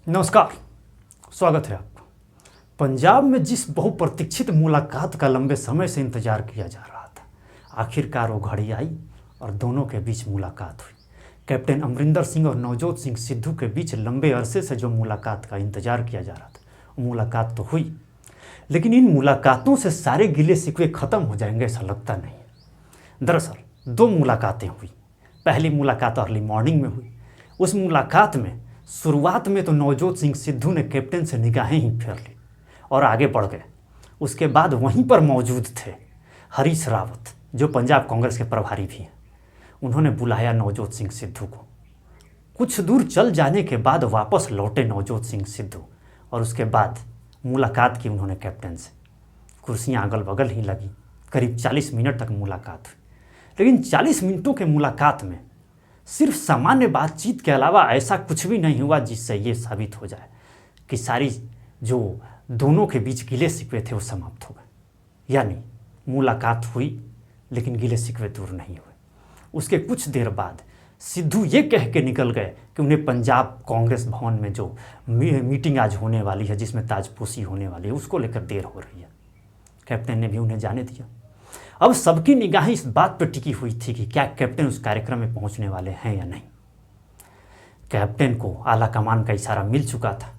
नमस्कार, स्वागत है आपका। पंजाब में जिस बहुप्रतीक्षित मुलाकात का लंबे समय से इंतजार किया जा रहा था, आखिरकार वो घड़ी आई और दोनों के बीच मुलाकात हुई। कैप्टन अमरिंदर सिंह और नवजोत सिंह सिद्धू के बीच लंबे अरसे से जो मुलाकात का इंतजार किया जा रहा था, वो मुलाकात तो हुई, लेकिन इन मुलाकातों से सारे गिले शिकवे खत्म हो जाएंगे ऐसा लगता नहीं है। दरअसल दो मुलाकातें हुई। पहली मुलाकात अर्ली मॉर्निंग में हुई। उस मुलाकात में शुरुआत में तो नवजोत सिंह सिद्धू ने कैप्टन से निगाहें ही फेर ली और आगे बढ़ गए। उसके बाद वहीं पर मौजूद थे हरीश रावत, जो पंजाब कांग्रेस के प्रभारी भी हैं। उन्होंने बुलाया नवजोत सिंह सिद्धू को। कुछ दूर चल जाने के बाद वापस लौटे नवजोत सिंह सिद्धू और उसके बाद मुलाकात की उन्होंने कैप्टन से। कुर्सियाँ अगल बगल ही लगी। करीब 40 मिनट तक मुलाकात हुई, लेकिन 40 मिनटों के मुलाकात में सिर्फ सामान्य बातचीत के अलावा ऐसा कुछ भी नहीं हुआ जिससे ये साबित हो जाए कि सारी जो दोनों के बीच गिले शिकवे थे वो समाप्त हो गए। यानी मुलाकात हुई लेकिन गिले शिकवे दूर नहीं हुए। उसके कुछ देर बाद सिद्धू ये कह के निकल गए कि उन्हें पंजाब कांग्रेस भवन में जो मीटिंग आज होने वाली है, जिसमें ताजपोशी होने वाली है, उसको लेकर देर हो रही है। कैप्टन ने भी उन्हें जाने दिया। अब सबकी निगाहें इस बात पर टिकी हुई थी कि क्या कैप्टन उस कार्यक्रम में पहुंचने वाले हैं या नहीं। कैप्टन को आला कमान का इशारा मिल चुका था,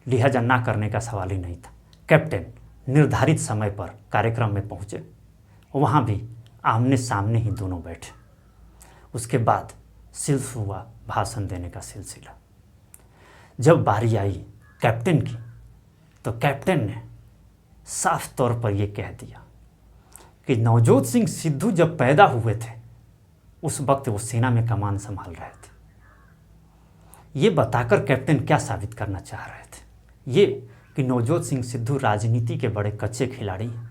लिहाजा ना करने का सवाल ही नहीं था। कैप्टन निर्धारित समय पर कार्यक्रम में पहुंचे। वहां भी आमने सामने ही दोनों बैठे। उसके बाद सिलसिला हुआ भाषण देने का सिलसिला। जब बारी आई कैप्टन की, तो कैप्टन ने साफ तौर पर यह कह दिया कि नवजोत सिंह सिद्धू जब पैदा हुए थे उस वक्त वो सेना में कमान संभाल रहे थे। ये बताकर कैप्टन क्या साबित करना चाह रहे थे? ये कि नवजोत सिंह सिद्धू राजनीति के बड़े कच्चे खिलाड़ी हैं,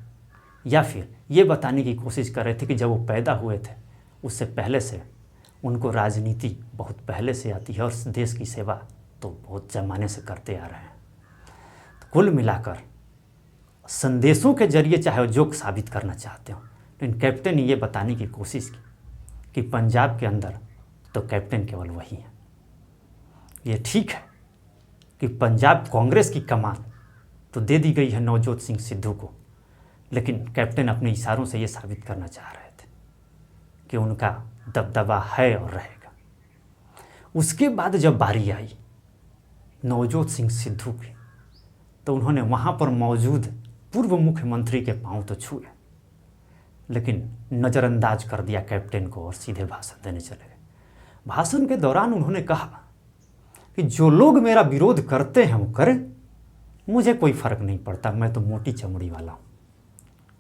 या फिर ये बताने की कोशिश कर रहे थे कि जब वो पैदा हुए थे उससे पहले से उनको राजनीति बहुत पहले से आती है और देश की सेवा तो बहुत ज़माने से करते आ रहे हैं। तो कुल मिलाकर संदेशों के जरिए चाहे वो जो साबित करना चाहते हो, लेकिन कैप्टन ने ये बताने की कोशिश की कि पंजाब के अंदर तो कैप्टन केवल वही है। ये ठीक है कि पंजाब कांग्रेस की कमान तो दे दी गई है नवजोत सिंह सिद्धू को, लेकिन कैप्टन अपने इशारों से ये साबित करना चाह रहे थे कि उनका दबदबा है और रहेगा। उसके बाद जब बारी आई नवजोत सिंह सिद्धू की, तो उन्होंने वहाँ पर मौजूद पूर्व मुख्यमंत्री के पांव तो छुए, लेकिन नज़रअंदाज कर दिया कैप्टन को और सीधे भाषण देने चले गए। भाषण के दौरान उन्होंने कहा कि जो लोग मेरा विरोध करते हैं वो करें, मुझे कोई फ़र्क नहीं पड़ता, मैं तो मोटी चमड़ी वाला हूँ।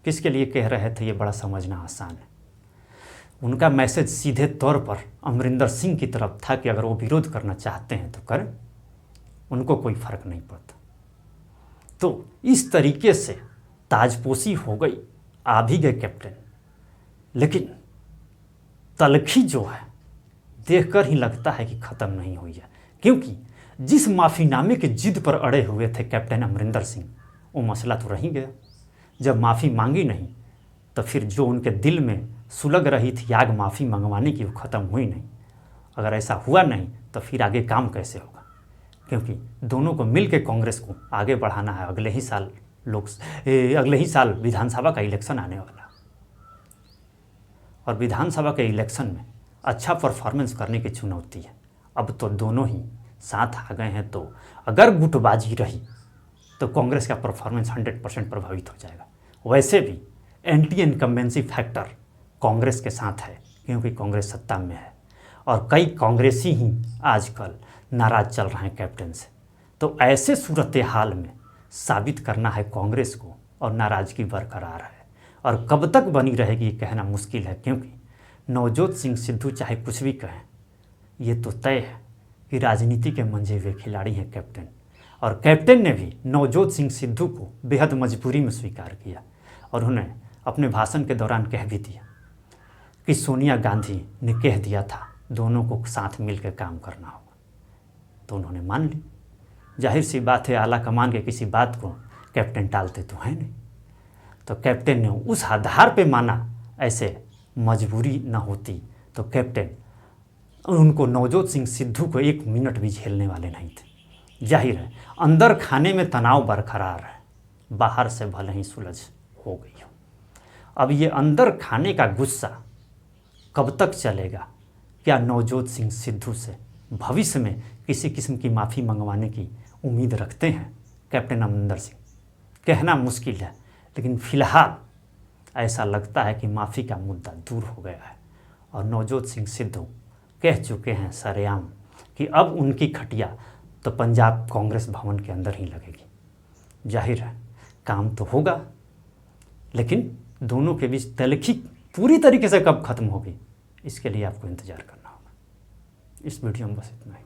किसके लिए कह रहे थे ये बड़ा समझना आसान है। उनका मैसेज सीधे तौर पर अमरिंदर सिंह की तरफ था कि अगर वो विरोध करना चाहते हैं तो करें, उनको कोई फ़र्क नहीं पड़ता। तो इस तरीके से ताजपोशी हो गई, आ भी गए कैप्टन, लेकिन तलखी जो है देखकर ही लगता है कि ख़त्म नहीं हुई है, क्योंकि जिस माफ़ीनामे की जिद पर अड़े हुए थे कैप्टन अमरिंदर सिंह, वो मसला तो रह गया। जब माफ़ी मांगी नहीं तो फिर जो उनके दिल में सुलग रही थी आग माफ़ी मंगवाने की, वो ख़त्म हुई नहीं। अगर ऐसा हुआ नहीं तो फिर आगे काम कैसे होगा, क्योंकि दोनों को मिल के कांग्रेस को आगे बढ़ाना है। अगले ही साल विधानसभा का इलेक्शन आने वाला है और विधानसभा के इलेक्शन में अच्छा परफॉर्मेंस करने की चुनौती है। अब तो दोनों ही साथ आ गए हैं, तो अगर गुटबाजी रही तो कांग्रेस का परफॉर्मेंस 100% प्रभावित हो जाएगा। वैसे भी एंटी इनकम्बेंसी फैक्टर कांग्रेस के साथ है, क्योंकि कांग्रेस सत्ता में है और कई कांग्रेसी ही आजकल नाराज़ चल रहे हैं कैप्टन से। तो ऐसे सूरत हाल में साबित करना है कांग्रेस को और नाराज़गी बरकरार है, और कब तक बनी रहेगी ये कहना मुश्किल है, क्योंकि नवजोत सिंह सिद्धू चाहे कुछ भी कहें, ये तो तय है कि राजनीति के मंजे हुए खिलाड़ी हैं कैप्टन। और कैप्टन ने भी नवजोत सिंह सिद्धू को बेहद मजबूरी में स्वीकार किया और उन्हें अपने भाषण के दौरान कह भी दिया कि सोनिया गांधी ने कह दिया था दोनों को साथ मिलकर काम करना होगा, तो उन्होंने मान ली। जाहिर सी बात है, आला कमान के किसी बात को कैप्टन टालते तो हैं नहीं, तो कैप्टन ने उस आधार पे माना। ऐसे मजबूरी न होती तो कैप्टन उनको नवजोत सिंह सिद्धू को 1 मिनट भी झेलने वाले नहीं थे। जाहिर है अंदर खाने में तनाव बरकरार है, बाहर से भले ही सुलझ हो गई हो। अब ये अंदर खाने का गुस्सा कब तक चलेगा? क्या नवजोत सिंह सिद्धू से भविष्य में किसी किस्म की माफ़ी मंगवाने की उम्मीद रखते हैं कैप्टन अमरिंदर सिंह? कहना मुश्किल है, लेकिन फिलहाल ऐसा लगता है कि माफ़ी का मुद्दा दूर हो गया है और नवजोत सिंह सिद्धू कह चुके हैं सरेआम कि अब उनकी खटिया तो पंजाब कांग्रेस भवन के अंदर ही लगेगी। जाहिर है काम तो होगा, लेकिन दोनों के बीच तलखी पूरी तरीके से कब खत्म होगी, इसके लिए आपको इंतज़ार करना होगा। इस वीडियो में बस इतना ही।